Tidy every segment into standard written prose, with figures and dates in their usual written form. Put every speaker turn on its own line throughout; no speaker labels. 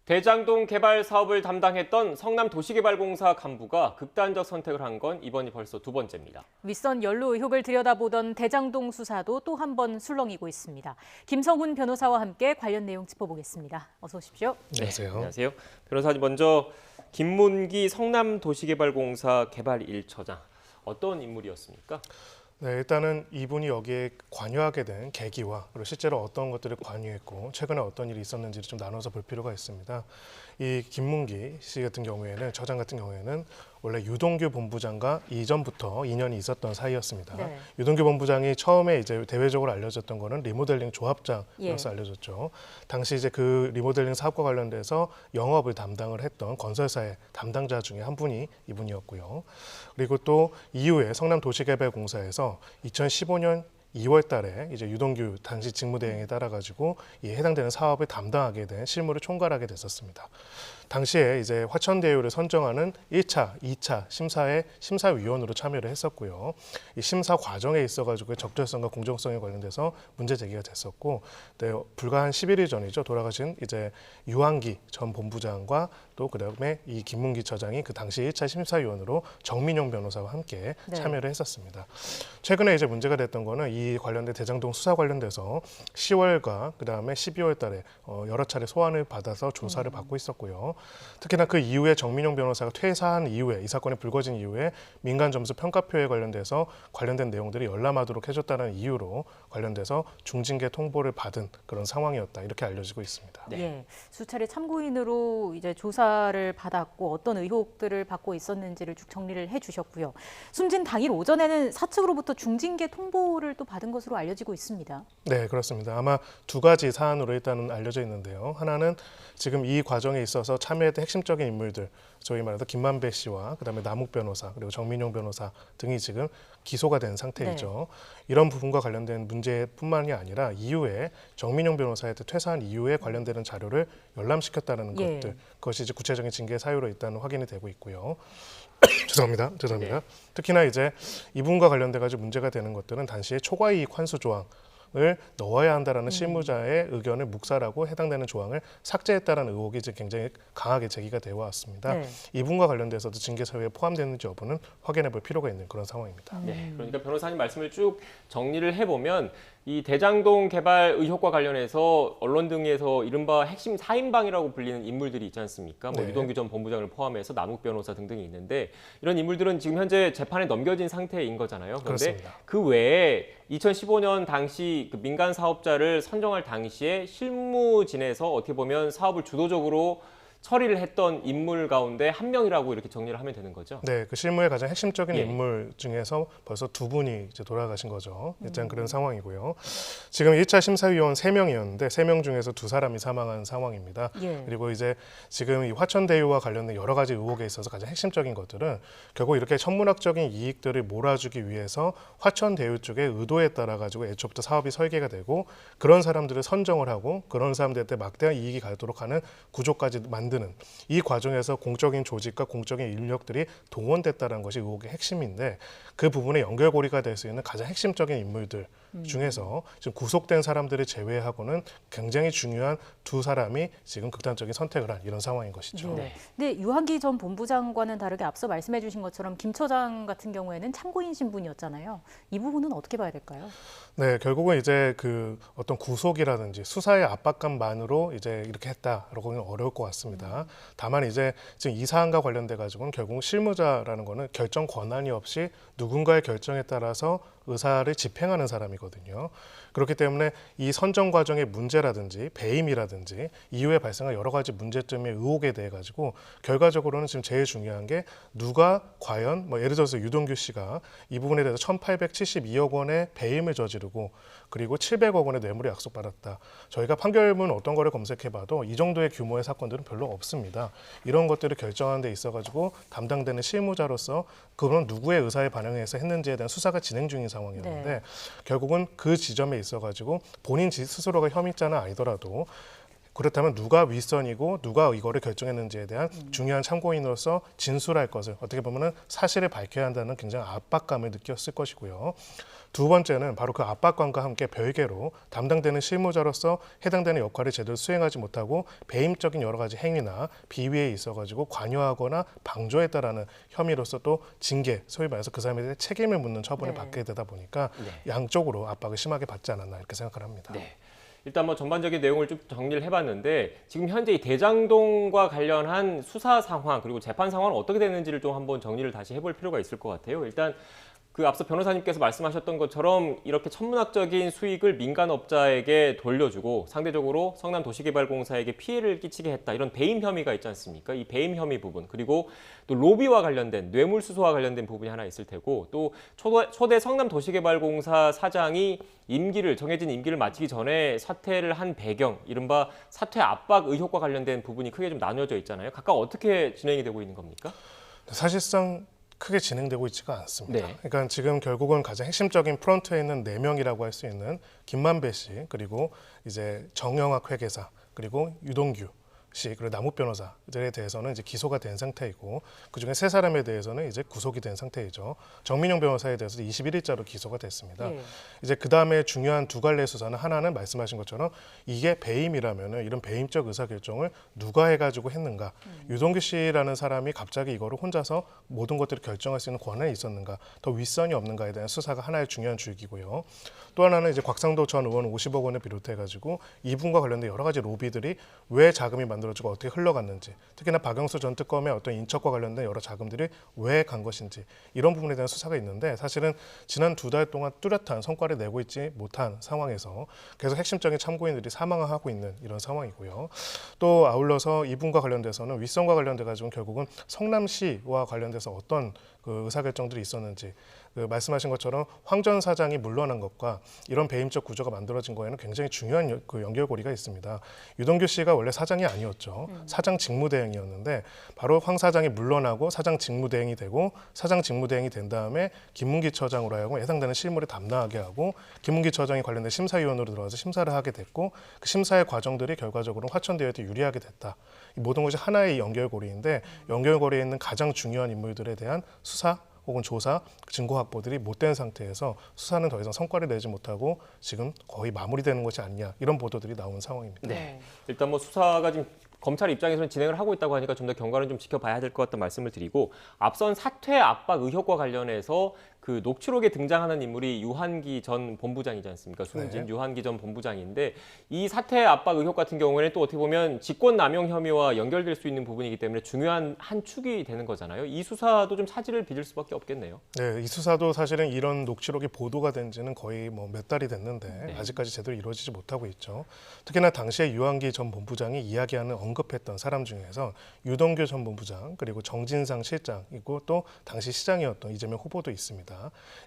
대장동 개발 사업을 담당했던 성남도시개발공사 간부가 극단적 선택을 한 건 이번이 벌써 두 번째입니다.
윗선 연루 의혹을 들여다보던 대장동 수사도 또 한 번 술렁이고 있습니다. 김성훈 변호사와 함께 관련 내용 짚어보겠습니다. 어서 오십시오.
안녕하세요.
안녕하세요. 변호사님, 먼저 김문기 성남도시개발공사 개발 1처장, 어떤 인물이었습니까?
네, 일단은 이분이 여기에 관여하게 된 계기와 그리고 실제로 어떤 것들을 관여했고 최근에 어떤 일이 있었는지를 좀 나눠서 볼 필요가 있습니다. 이 김문기 씨 같은 경우에는 처장 같은 경우에는 원래 유동규 본부장과 이전부터 인연이 있었던 사이였습니다.
네.
유동규 본부장이 처음에 이제 대외적으로 알려졌던 거는 리모델링 조합장으로서 알려졌죠. 당시 이제 그 리모델링 사업과 관련돼서 영업을 담당을 했던 건설사의 담당자 중에 한 분이 이분이었고요. 그리고 또 이후에 성남도시개발공사에서 2015년 2월 달에 이제 유동규 당시 직무대행에 따라 가지고 이 해당되는 사업을 담당하게 된 실무를 총괄하게 됐었습니다. 당시에 이제 화천대유를 선정하는 1차, 2차 심사에 심사위원으로 참여를 했었고요. 이 심사 과정에 있어가지고 적절성과 공정성에 관련돼서 문제 제기가 됐었고, 네, 불과 한 11일 전이죠. 돌아가신 이제 유한기 전 본부장과 또 그다음에 이 김문기 처장이 그 당시 1차 심사위원으로 정민용 변호사와 함께 참여를 했었습니다. 최근에 이제 문제가 됐던 거는 이 관련된 대장동 수사 관련돼서 10월과 그다음에 12월 달에 여러 차례 소환을 받아서 조사를 받고 있었고요. 특히나 그 이후에 정민용 변호사가 퇴사한 이후에 이 사건이 불거진 이후에 민간 점수 평가표에 관련돼서 관련된 내용들이 열람하도록 해줬다는 이유로 관련돼서 중징계 통보를 받은 그런 상황이었다, 이렇게 알려지고 있습니다.
네. 예, 수차례 참고인으로 이제 조사를 받았고 어떤 의혹들을 받고 있었는지를 쭉 정리를 해주셨고요. 숨진 당일 오전에는 사측으로부터 중징계 통보를 또 받은 것으로 알려지고 있습니다.
네, 그렇습니다. 아마 두 가지 사안으로 일단은 알려져 있는데요. 하나는 지금 이 과정에 있어서 참여했던 핵심적인 인물들, 저희 말해서 김만배 씨와 그다음에 남욱 변호사 그리고 정민용 변호사 등이 지금 기소가 된 상태이죠. 이런 부분과 관련된 문제뿐만이 아니라 이후에 정민용 변호사한테 퇴사한 이후에 관련되는 자료를 열람시켰다는 것들, 그것이 이제 구체적인 징계 사유로 일단 확인이 되고 있고요. 죄송합니다.
네.
특히나 이제 이분과 관련돼 가지고 문제가 되는 것들은 당시에 초과이익 환수 조항을 넣어야 한다라는 실무자의 의견을 묵살하고 해당되는 조항을 삭제했다라는 의혹이 이제 굉장히 강하게 제기가 되어 왔습니다. 이분과 관련돼서도 징계 사유에 포함되는지 여부는 확인해 볼 필요가 있는 그런 상황입니다.
네, 그러니까 변호사님 말씀을 쭉 정리를 해보면 이 대장동 개발 의혹과 관련해서 언론 등에서 이른바 핵심 4인방이라고 불리는 인물들이 있지 않습니까? 뭐 유동규 전 본부장을 포함해서 남욱 변호사 등등이 있는데, 이런 인물들은 지금 현재 재판에 넘겨진 상태인 거잖아요. 그런데
그렇습니다.
그 외에 2015년 당시 그 민간 사업자를 선정할 당시에 실무진에서 어떻게 보면 사업을 주도적으로 처리를 했던 인물 가운데 한 명이라고 이렇게 정리를 하면 되는 거죠?
네, 그 실무의 가장 핵심적인
예.
인물 중에서 벌써 두 분이 이제 돌아가신 거죠. 일단 그런 상황이고요. 지금 1차 심사위원 3명이었는데 3명 중에서 2사람이 사망한 상황입니다. 그리고 이제 지금 이 화천대유와 관련된 여러 가지 의혹에 있어서 가장 핵심적인 것들은 결국 이렇게 천문학적인 이익들을 몰아주기 위해서 화천대유 쪽의 의도에 따라 가지고 애초부터 사업이 설계가 되고 그런 사람들을 선정을 하고 그런 사람들한테 막대한 이익이 가도록 하는 구조까지 만드는 이 과정에서 공적인 조직과 공적인 인력들이 동원됐다는 것이 의혹의 핵심인데, 그 부분에 연결고리가 될 수 있는 가장 핵심적인 인물들 중에서 지금 구속된 사람들을 제외하고는 굉장히 중요한 두 사람이 지금 극단적인 선택을 한 이런 상황인 것이죠.
근데 유한기 전 본부장과는 다르게 앞서 말씀해 주신 것처럼 김 처장 같은 경우에는 참고인 신분이었잖아요. 이 부분은 어떻게 봐야 될까요?
네, 결국은 이제 그 어떤 구속이라든지 수사의 압박감만으로 이제 이렇게 했다라고는 어려울 것 같습니다. 다만 이제 지금 이 사안과 관련돼 가지고는 결국 실무자라는 거는 결정 권한이 없이 누군가의 결정에 따라서 의사를 집행하는 사람이거든요. 그렇기 때문에 이 선정 과정의 문제라든지 배임이라든지 이후에 발생한 여러 가지 문제점의 의혹에 대해 가지고 결과적으로는 지금 제일 중요한 게 누가 과연 뭐 예를 들어서 유동규 씨가 이 부분에 대해서 1,872억 원의 배임을 저지르고 그리고 700억 원의 뇌물을 약속받았다. 저희가 판결문 어떤 거를 검색해봐도 이 정도의 규모의 사건들은 별로 없습니다. 이런 것들을 결정하는 데 있어가지고 담당되는 실무자로서 그건 누구의 의사에 반영해서 했는지에 대한 수사가 진행 중인 상황이었는데 결국은 그 지점에 있어가지고 본인 스스로가 혐의자는 아니더라도 그렇다면 누가 윗선이고 누가 이거를 결정했는지에 대한 중요한 참고인으로서 진술할 것을 어떻게 보면은 사실을 밝혀야 한다는 굉장히 압박감을 느꼈을 것이고요. 두 번째는 바로 그 압박감과 함께 별개로 담당되는 실무자로서 해당되는 역할을 제대로 수행하지 못하고 배임적인 여러 가지 행위나 비위에 있어가지고 관여하거나 방조했다라는 혐의로서 또 징계, 소위 말해서 그 사람에 대해 책임을 묻는 처분을
네.
받게 되다 보니까
네.
양쪽으로 압박을 심하게 받지 않았나 이렇게 생각을 합니다.
네. 일단 뭐 전반적인 내용을 좀 정리를 해봤는데 지금 현재 이 대장동과 관련한 수사 상황 그리고 재판 상황은 어떻게 되는지를 좀 한번 정리를 다시 해볼 필요가 있을 것 같아요. 일단 그 앞서 변호사님께서 말씀하셨던 것처럼 이렇게 천문학적인 수익을 민간업자에게 돌려주고 상대적으로 성남도시개발공사에게 피해를 끼치게 했다. 이런 배임 혐의가 있지 않습니까? 이 배임 혐의 부분 그리고 또 로비와 관련된 뇌물수수와 관련된 부분이 하나 있을 테고 또 초대 성남도시개발공사 사장이 정해진 임기를 마치기 전에 사퇴를 한 배경, 이른바 사퇴 압박 의혹과 관련된 부분이 크게 좀 나뉘어져 있잖아요. 각각 어떻게 진행이 되고 있는 겁니까?
사실상 크게 진행되고 있지가 않습니다.
네.
그러니까 지금 결국은 가장 핵심적인 프론트에 있는 4명이라고 할 수 있는 김만배 씨, 그리고 이제 정영학 회계사, 그리고 유동규 씨, 그리고 남욱 변호사들에 대해서는 이제 기소가 된 상태이고 그중에 3사람에 대해서는 이제 구속이 된 상태이죠. 정민용 변호사에 대해서도 21일자로 기소가 됐습니다.
네.
이제 그 다음에 중요한 두 갈래 수사는 하나는 말씀하신 것처럼 이게 배임이라면은 이런 배임적 의사결정을 누가 해가지고 했는가? 유동규 씨라는 사람이 갑자기 이거를 혼자서 모든 것들을 결정할 수 있는 권한이 있었는가? 더 윗선이 없는가에 대한 수사가 하나의 중요한 주기고요. 또 하나는 이제 곽상도 전 의원 50억 원을 비롯해가지고 이분과 관련된 여러 가지 로비들이 왜 자금이 만들어지고 어떻게 흘러갔는지, 특히나 박영수 전 특검의 어떤 인척과 관련된 여러 자금들이 왜 간 것인지 이런 부분에 대한 수사가 있는데 사실은 지난 2달 동안 뚜렷한 성과를 내고 있지 못한 상황에서 계속 핵심적인 참고인들이 사망하고 있는 이런 상황이고요. 또 아울러서 이분과 관련돼서는 윗선과 관련돼 가지고 결국은 성남시와 관련돼서 어떤 그 의사결정들이 있었는지 그 말씀하신 것처럼 황 전 사장이 물러난 것과 이런 배임적 구조가 만들어진 거에는 굉장히 중요한 그 연결고리가 있습니다. 유동규 씨가 원래 사장이 아니었죠. 사장 직무대행이었는데 바로 황 사장이 물러나고 사장 직무대행이 되고 사장 직무대행이 된 다음에 김문기 처장으로 하여금 해당되는 실무를 담당하게 하고 김문기 처장이 관련된 심사위원으로 들어와서 심사를 하게 됐고 그 심사의 과정들이 결과적으로 화천대유한테 유리하게 됐다. 이 모든 것이 하나의 연결고리인데 연결고리에 있는 가장 중요한 인물들에 대한 수사 혹은 조사, 증거 확보들이 못된 상태에서 수사는 더 이상 성과를 내지 못하고 지금 거의 마무리되는 것이 아니냐 이런 보도들이 나온 상황입니다.
네. 일단 뭐 수사가 지금 검찰 입장에서는 진행을 하고 있다고 하니까 좀 더 경과는 좀 지켜봐야 될 것 같다는 말씀을 드리고 앞선 사퇴 압박 의혹과 관련해서 그 녹취록에 등장하는 인물이 유한기 전 본부장이지 않습니까? 숨진
네.
유한기 전 본부장인데 이 사퇴 압박 의혹 같은 경우에는 또 어떻게 보면 직권남용 혐의와 연결될 수 있는 부분이기 때문에 중요한 한 축이 되는 거잖아요. 이 수사도 좀 차질을 빚을 수밖에 없겠네요.
네, 이 수사도 사실은 이런 녹취록이 보도가 된 지는 거의 뭐 몇 달이 됐는데 아직까지 제대로 이루어지지 못하고 있죠. 특히나 당시에 유한기 전 본부장이 이야기하는 언급했던 사람 중에서 유동규 전 본부장 그리고 정진상 실장이고 또 당시 시장이었던 이재명 후보도 있습니다.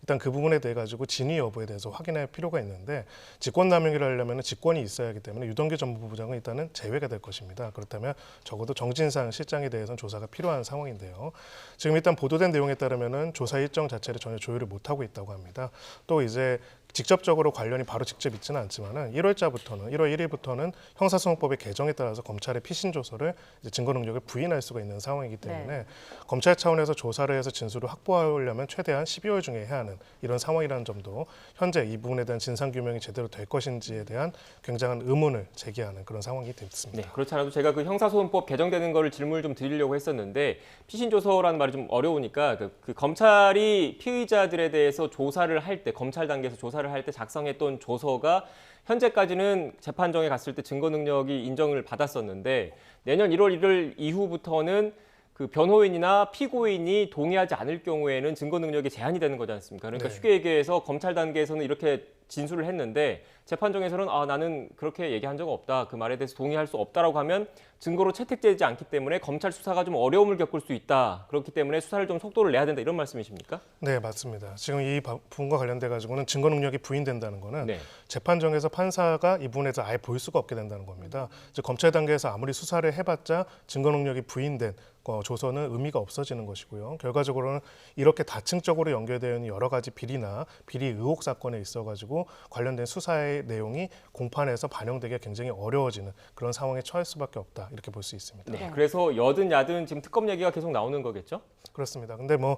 일단 그 부분에 대해 가지고 진위 여부에 대해서 확인할 필요가 있는데 직권남용을 하려면 직권이 있어야 하기 때문에 유동규 전 본부장은 일단은 제외가 될 것입니다. 그렇다면 적어도 정진상 실장에 대해서는 조사가 필요한 상황인데요. 지금 일단 보도된 내용에 따르면은 조사 일정 자체를 전혀 조율을 못하고 있다고 합니다. 또 이제 직접적으로 관련이 바로 직접 있지는 않지만은 1월 1일부터는 형사소송법의 개정에 따라서 검찰의 피신 조서를 이제 증거 능력을 부인할 수가 있는 상황이기 때문에
네.
검찰 차원에서 조사를 해서 진술을 확보하려면 최대한 12월 중에 해야 하는 이런 상황이라는 점도 현재 이 부분에 대한 진상 규명이 제대로 될 것인지에 대한 굉장한 의문을 제기하는 그런 상황이 됐습니다.
네, 그렇지 않아도 제가 그 형사소송법 개정되는 거를 질문을 좀 드리려고 했었는데 피신조서라는 말이 좀 어려우니까 그 검찰이 피의자들에 대해서 조사를 할 때 검찰 단계에서 조사를 할 때 작성했던 조서가 현재까지는 재판정에 갔을 때 증거 능력이 인정을 받았었는데 내년 1월 1일 이후부터는 그 변호인이나 피고인이 동의하지 않을 경우에는 증거 능력이 제한이 되는 거지 않습니까? 그러니까
네.
쉽게 얘기해서 검찰 단계에서는 이렇게 진술을 했는데 재판정에서는 나는 그렇게 얘기한 적 없다. 그 말에 대해서 동의할 수 없다라고 하면 증거로 채택되지 않기 때문에 검찰 수사가 좀 어려움을 겪을 수 있다. 그렇기 때문에 수사를 좀 속도를 내야 된다. 이런 말씀이십니까?
네, 맞습니다. 지금 이 부분과 관련돼 가지고는 증거 능력이 부인된다는 거는
네.
재판정에서 판사가 이 부분에 대해서 아예 볼 수가 없게 된다는 겁니다. 즉 검찰 단계에서 아무리 수사를 해봤자 증거 능력이 부인된 조서는 의미가 없어지는 것이고요. 결과적으로는 이렇게 다층적으로 연결되어 있는 여러 가지 비리나 비리 의혹 사건에 있어가지고 관련된 수사의 내용이 공판에서 반영되기가 굉장히 어려워지는 그런 상황에 처할 수밖에 없다 이렇게 볼 수 있습니다.
네. 그래서 여든 야든 지금 특검 얘기가 계속 나오는 거겠죠?
그렇습니다. 근데 뭐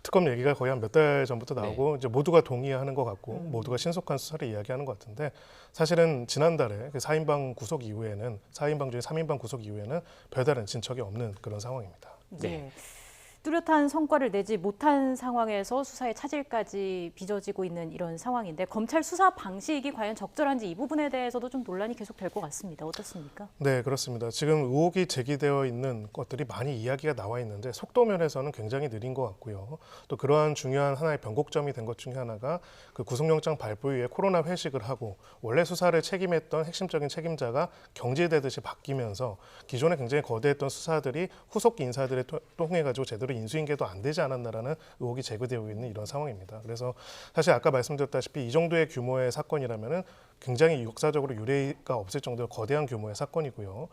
특검 얘기가 거의 한 몇 달 전부터 나오고 이제 모두가 동의하는 것 같고 모두가 신속한 수사를 이야기하는 것 같은데 사실은 지난달에 그 4인방 구속 이후에는 4인방 중에 3인방 구속 이후에는 별다른 진척이 없는 그런 상황입니다.
네. 뚜렷한 성과를 내지 못한 상황에서 수사의 차질까지 빚어지고 있는 이런 상황인데 검찰 수사 방식이 과연 적절한지 이 부분에 대해서도 좀 논란이 계속될 것 같습니다. 어떻습니까?
네, 그렇습니다. 지금 의혹이 제기되어 있는 것들이 많이 이야기가 나와 있는데 속도 면에서는 굉장히 느린 것 같고요. 또 그러한 중요한 하나의 변곡점이 된 것 중에 하나가 그 구속영장 발부 이후에 코로나 회식을 하고 원래 수사를 책임했던 핵심적인 책임자가 경질되듯이 바뀌면서 기존에 굉장히 거대했던 수사들이 후속 인사들을 통해 가지고 제대로 인수인계도 안 되지 않았나라는 의혹이 제기되고 있는 이런 상황입니다. 그래서 사실 아까 말씀드렸다시피 이 정도의 규모의 사건이라면은 굉장히 역사적으로 유례가 없을 정도로 거대한 규모의 사건이고요.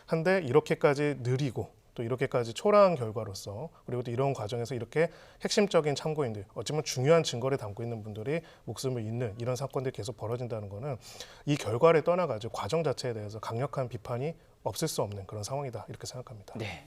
한데 이렇게까지 느리고 또 이렇게까지 초라한 결과로서 그리고 또 이런 과정에서 이렇게 핵심적인 참고인들 어쩌면 중요한 증거를 담고 있는 분들이 목숨을 잃는 이런 사건들이 계속 벌어진다는 거는 이 결과를 떠나가지고 과정 자체에 대해서 강력한 비판이 없을 수 없는 그런 상황이다 이렇게 생각합니다.
네.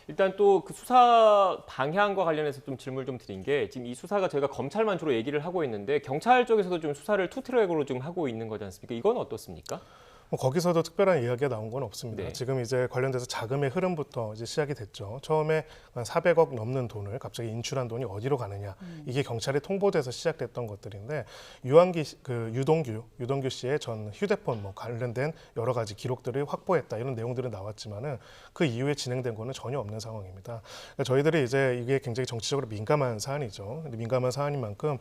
일단 또 그 수사 방향과 관련해서 좀 질문을 좀 드린 게 지금 이 수사가 저희가 검찰만 주로 얘기를 하고 있는데 경찰 쪽에서도 좀 수사를 투트랙으로 좀 하고 있는 거지 않습니까? 이건 어떻습니까?
뭐 거기서도 특별한 이야기가 나온 건 없습니다.
네.
지금 이제 관련돼서 자금의 흐름부터 이제 시작이 됐죠. 처음에 한 400억 넘는 돈을 갑자기 인출한 돈이 어디로 가느냐. 이게 경찰에 통보돼서 시작됐던 것들인데 유동규 씨의 전 휴대폰 뭐 관련된 여러 가지 기록들을 확보했다 이런 내용들은 나왔지만은 그 이후에 진행된 거는 전혀 없는 상황입니다. 그러니까 저희들이 이제 이게 굉장히 정치적으로 민감한 사안이죠. 근데 민감한 사안인 만큼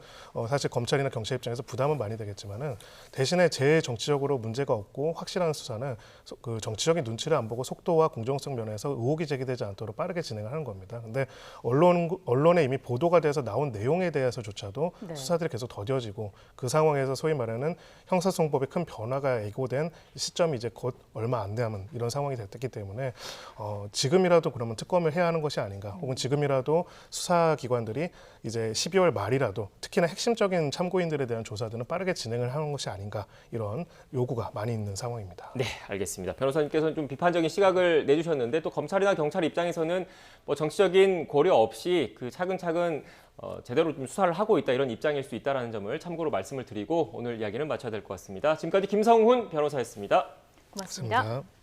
사실 검찰이나 경찰 입장에서 부담은 많이 되겠지만은 대신에 제일 정치적으로 문제가 없고 확실한 수사는 그 정치적인 눈치를 안 보고 속도와 공정성 면에서 의혹이 제기되지 않도록 빠르게 진행을 하는 겁니다. 근데 언론에 이미 보도가 돼서 나온 내용에 대해서조차도
네.
수사들이 계속 더뎌지고 그 상황에서 소위 말하는 형사소송법에 큰 변화가 예고된 시점이 이제 곧 얼마 안 남은 이런 상황이 됐기 때문에 지금이라도 그러면 특검을 해야 하는 것이 아닌가 혹은 지금이라도 수사기관들이 이제 12월 말이라도 특히나 핵심적인 참고인들에 대한 조사들은 빠르게 진행을 하는 것이 아닌가 이런 요구가 많이 있는 상황입니다.
네, 알겠습니다. 변호사님께서는 좀 비판적인 시각을 내주셨는데 또 검찰이나 경찰 입장에서는 뭐 정치적인 고려 없이 그 차근차근 제대로 좀 수사를 하고 있다 이런 입장일 수 있다는 점을 참고로 말씀을 드리고 오늘 이야기는 마쳐야 될 것 같습니다. 지금까지 김성훈 변호사였습니다.
고맙습니다.
맞습니다.